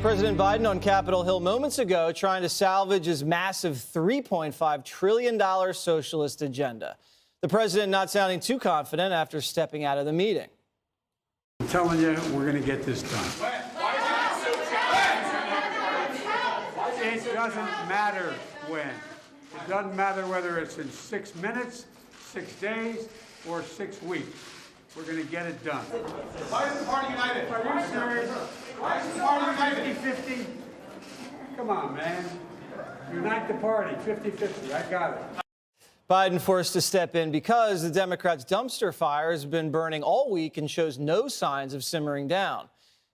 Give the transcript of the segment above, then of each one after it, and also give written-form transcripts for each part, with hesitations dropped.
President Biden on Capitol Hill moments ago trying to salvage his massive $3.5 trillion socialist agenda. The president not sounding too confident after stepping out of the meeting. I'm telling you, we're going to get this done. It doesn't matter when. It doesn't matter whether it's in 6 minutes, 6 days, or 6 weeks. We're going to get it done. Why is the party united? Are you serious? Why is the party united? 50-50? Come on, man. Unite the party, 50-50. I got it. Biden forced to step in because the Democrats' dumpster fire has been burning all week and shows no signs of simmering down.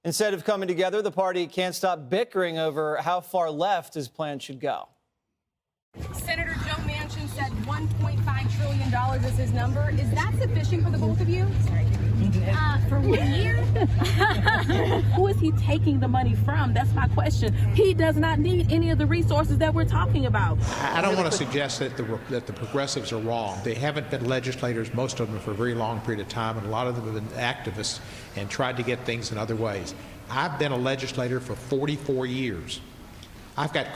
Instead of coming together, the party can't stop bickering over how far left his plan should go. Senator Joe Manchin said $1.5 trillion is his number. Is that sufficient for the both of you? For 1 year? Who is he taking the money from? That's my question. He does not need any of the resources that we're talking about. I don't want to suggest that the progressives are wrong. They haven't been legislators, most of them, for a very long period of time, and a lot of them have been activists and tried to get things in other ways. I've been a legislator for 44 years. I've got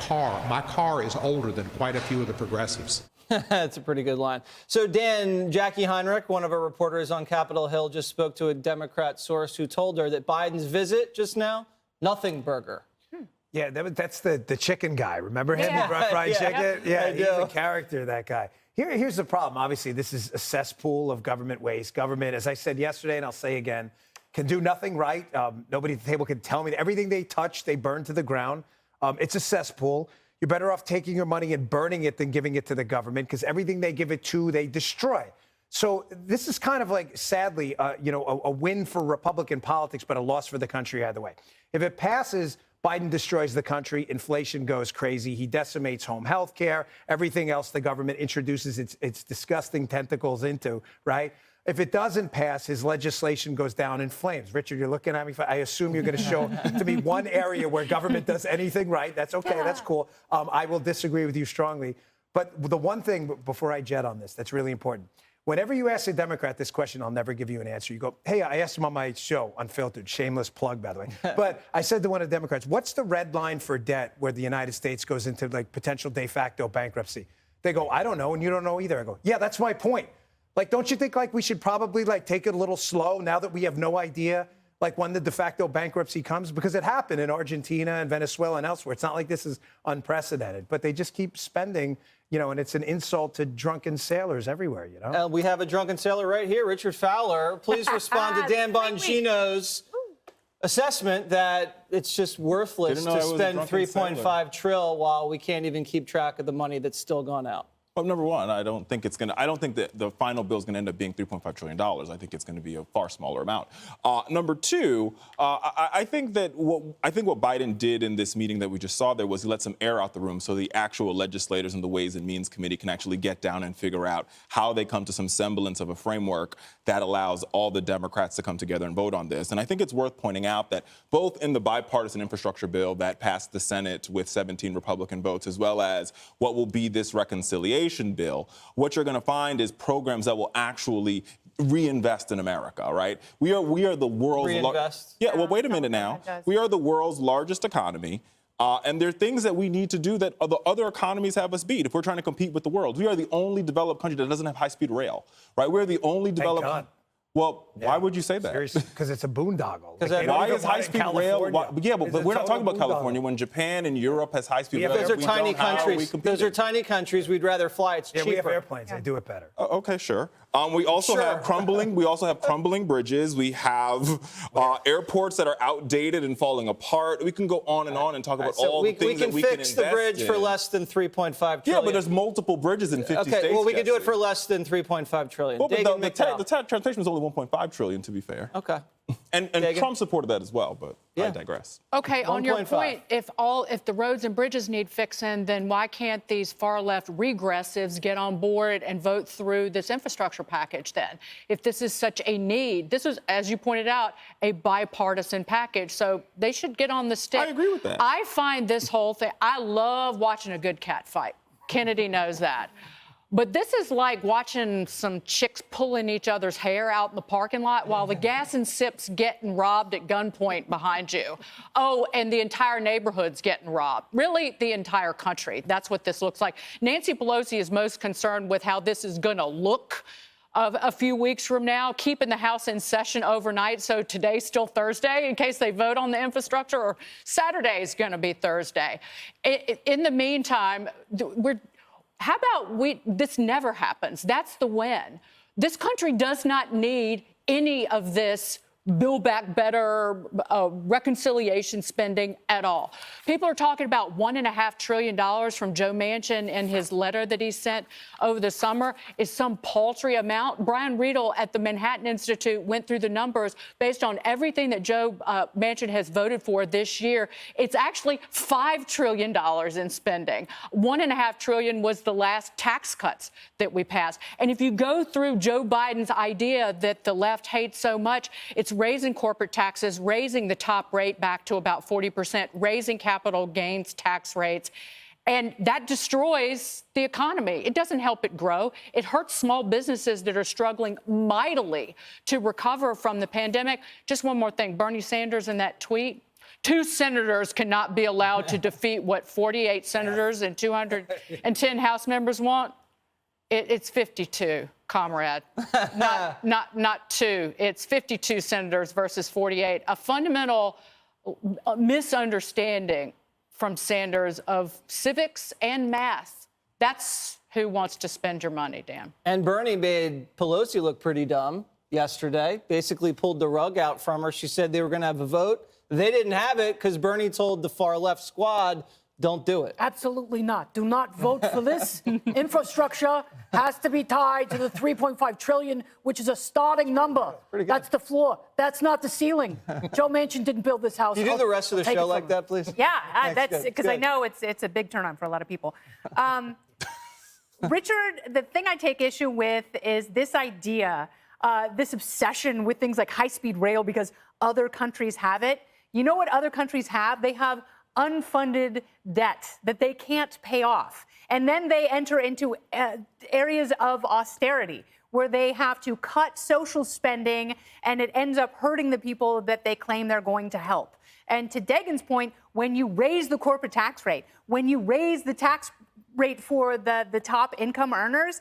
my car is older than quite a few of the progressives. That's a pretty good line. So, Dan, Jackie Heinrich, one of our reporters on Capitol Hill, just spoke to a Democrat source who told her that Biden's visit just now, nothing burger. Yeah, that's the chicken guy. Remember him? Yeah. The fried chicken? Yeah, he's do. a character, that guy. Here's the problem. Obviously, this is a cesspool of government waste. Government, as I said yesterday, and I'll say again, can do nothing right. Nobody at the table can tell me that everything they touch, they burn to the ground. It's a cesspool. You're better off taking your money and burning it than giving it to the government, because everything they give it to, they destroy. So this is kind of like, sadly, a win for Republican politics, but a loss for the country either way. If it passes, Biden destroys the country. Inflation goes crazy. He decimates home health care, everything else the government introduces its disgusting tentacles into, right? If it doesn't pass, his legislation goes down in flames. Richard, you're looking at me. I assume you're going to show to me one area where government does anything right. That's okay. That's cool. I will disagree with you strongly. But the one thing, before I jet on this, that's really important. Whenever you ask a Democrat this question, I'll never give you an answer. You go, hey, I asked him on my show, Unfiltered, shameless plug, by the way. But I said to one of the Democrats, what's the red line for debt where the United States goes into like potential de facto bankruptcy? They go, I don't know, and you don't know either. I go, yeah, that's my point. Like, don't you think, like, we should probably, like, take it a little slow now that we have no idea, like, when the de facto bankruptcy comes? Because it happened in Argentina and Venezuela and elsewhere. It's not like this is unprecedented. But they just keep spending, and it's an insult to drunken sailors everywhere, We have a drunken sailor right here, Richard Fowler. Please respond to Dan Bongino's assessment that it's just worthless to spend $3.5 trillion while we can't even keep track of the money that's still gone out. Well, number one, I don't think that the final bill is going to end up being $3.5 trillion. I think it's going to be a far smaller amount. Number two, I think what Biden did in this meeting that we just saw there was he let some air out the room so the actual legislators in the Ways and Means Committee can actually get down and figure out how they come to some semblance of a framework that allows all the Democrats to come together and vote on this. And I think it's worth pointing out that both in the bipartisan infrastructure bill that passed the Senate with 17 Republican votes, as well as what will be this reconciliation bill, what you're going to find is programs that will actually reinvest in America, right? We are the world's reinvest. Yeah, well, wait a minute now. We are the world's largest economy. And there are things that we need to do that the other economies have us beat if we're trying to compete with the world. We are the only developed country that doesn't have high-speed rail, right? We're the only developed. Thank God. Well, why would you say that? Because it's a boondoggle. Why is high-speed rail? But we're not talking about California. When Japan and Europe has high-speed rail, those are tiny countries. Those are tiny countries. We'd rather fly. It's cheaper. We have airplanes. They do it better. Okay, sure. We also have crumbling. We also have crumbling bridges. We have airports that are outdated and falling apart. We can go on and on and talk about all the things that we can invest in. We can fix the bridge for less than $3.5 trillion. Yeah, but there's multiple bridges in 50 states. Okay, well, we can do it for less than $3.5 trillion. Well, but the transportation is only $1.5 trillion, to be fair. Okay. And Trump supported that as well, but I digress. Okay, on your point, if the roads and bridges need fixing, then why can't these far-left regressives get on board and vote through this infrastructure package then? If this is such a need, this is, as you pointed out, a bipartisan package, so they should get on the stick. I agree with that. I find this whole thing, I love watching a good cat fight. Kennedy knows that. But this is like watching some chicks pulling each other's hair out in the parking lot while the gas and sip's getting robbed at gunpoint behind you. Oh, and the entire neighborhood's getting robbed. Really, the entire country. That's what this looks like. Nancy Pelosi is most concerned with how this is going to look a few weeks from now, keeping the House in session overnight. So today's still Thursday in case they vote on the infrastructure, or Saturday is going to be Thursday. In the meantime, how about this never happens? That's the win. This country does not need any of this Build Back Better reconciliation spending at all. People are talking about $1.5 trillion from Joe Manchin in his letter that he sent over the summer is some paltry amount. Brian Riedel at the Manhattan Institute went through the numbers based on everything that Joe Manchin has voted for this year. It's actually $5 trillion in spending. $1.5 trillion was the last tax cuts that we passed. And if you go through Joe Biden's idea that the left hates so much, it's raising corporate taxes, raising the top rate back to about 40%, raising capital gains tax rates. And that destroys the economy. It doesn't help it grow. It hurts small businesses that are struggling mightily to recover from the pandemic. Just one more thing. Bernie Sanders in that tweet, 2 senators cannot be allowed to defeat what 48 senators and 210 House members want. It's 52, comrade, not 2. It's 52 senators versus 48. A fundamental misunderstanding from Sanders of civics and math. That's who wants to spend your money, Dan. And Bernie made Pelosi look pretty dumb yesterday, basically pulled the rug out from her. She said they were going to have a vote. They didn't have it because Bernie told the far left squad, don't do it. Absolutely not. Do not vote for this. Infrastructure has to be tied to the $3.5 trillion, which is a starting number. That's the floor. That's not the ceiling. Joe Manchin didn't build this house. Can you do the rest of the show like that, please? Yeah, that's because I know it's a big turn on for a lot of people. Richard, the thing I take issue with is this idea, this obsession with things like high-speed rail because other countries have it. You know what other countries have? They have unfunded debt that they can't pay off. And then they enter into areas of austerity where they have to cut social spending, and it ends up hurting the people that they claim they're going to help. And to Dagan's point, when you raise the corporate tax rate, when you raise the tax rate for the top income earners,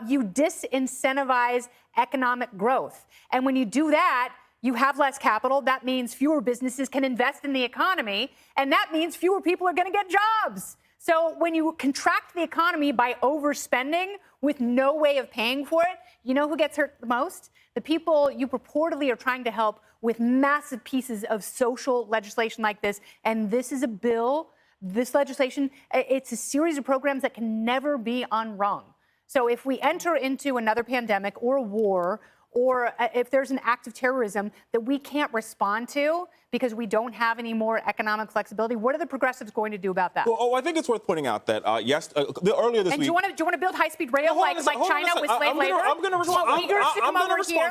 you disincentivize economic growth. And when you do that, you have less capital. That means fewer businesses can invest in the economy, and that means fewer people are going to get jobs. So when you contract the economy by overspending with no way of paying for it, you know who gets hurt the most? The people you purportedly are trying to help with massive pieces of social legislation like this. And this is a bill, this legislation, it's a series of programs that can never be unwrung. So if we enter into another pandemic or a war, or if there's an act of terrorism that we can't respond to because we don't have any more economic flexibility, what are the progressives going to do about that? Well, I think it's worth pointing out that earlier this week. Do you want to build high-speed rail like China with slave labor? I'm going to respond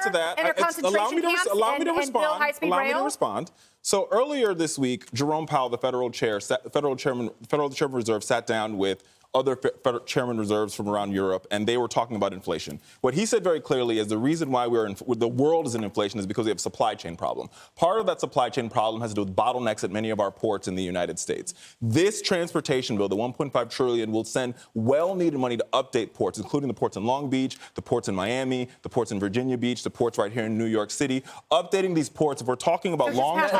to that. In their concentration camps allow me to and respond. build high-speed Allow rail? me to respond. So earlier this week, Jerome Powell, the Federal Chairman of Reserve, sat down with other chairman reserves from around Europe, and they were talking about inflation. What he said very clearly is the reason why the world is in inflation is because we have a supply chain problem. Part of that supply chain problem has to do with bottlenecks at many of our ports in the United States. This transportation bill, the $1.5 trillion, will send well-needed money to update ports, including the ports in Long Beach, the ports in Miami, the ports in Virginia Beach, the ports right here in New York City. Updating these ports, if we're talking about long-term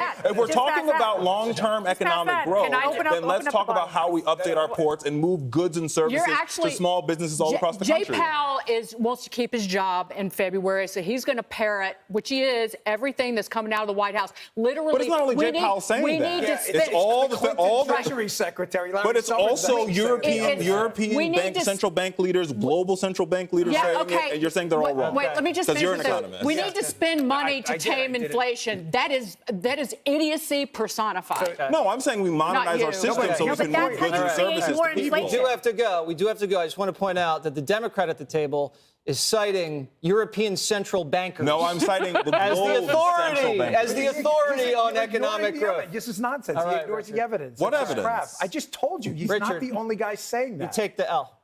economic growth, then let's talk about how we update our ports and move goods and services to small businesses all across the country. Jay Powell wants to keep his job in February, so he's going to parrot, which he is, everything that's coming out of the White House. Literally, but it's not only Jay Powell saying that. It's all the Treasury Secretary. But it's also European central bank leaders, global central bank leaders saying it, and you're saying they're all wrong. Wait, let me just finish you're an this. economist. We need to spend money to tame inflation. That is idiocy personified. No, I'm saying we modernize our system so we can move goods and services to people. We do have to go. I just want to point out that the Democrat at the table is citing European central bankers. No, I'm citing the as the authority on economic growth. This is nonsense. He ignores the evidence. What It's evidence? crap. I just told you, he's not the only guy saying that. You take the L.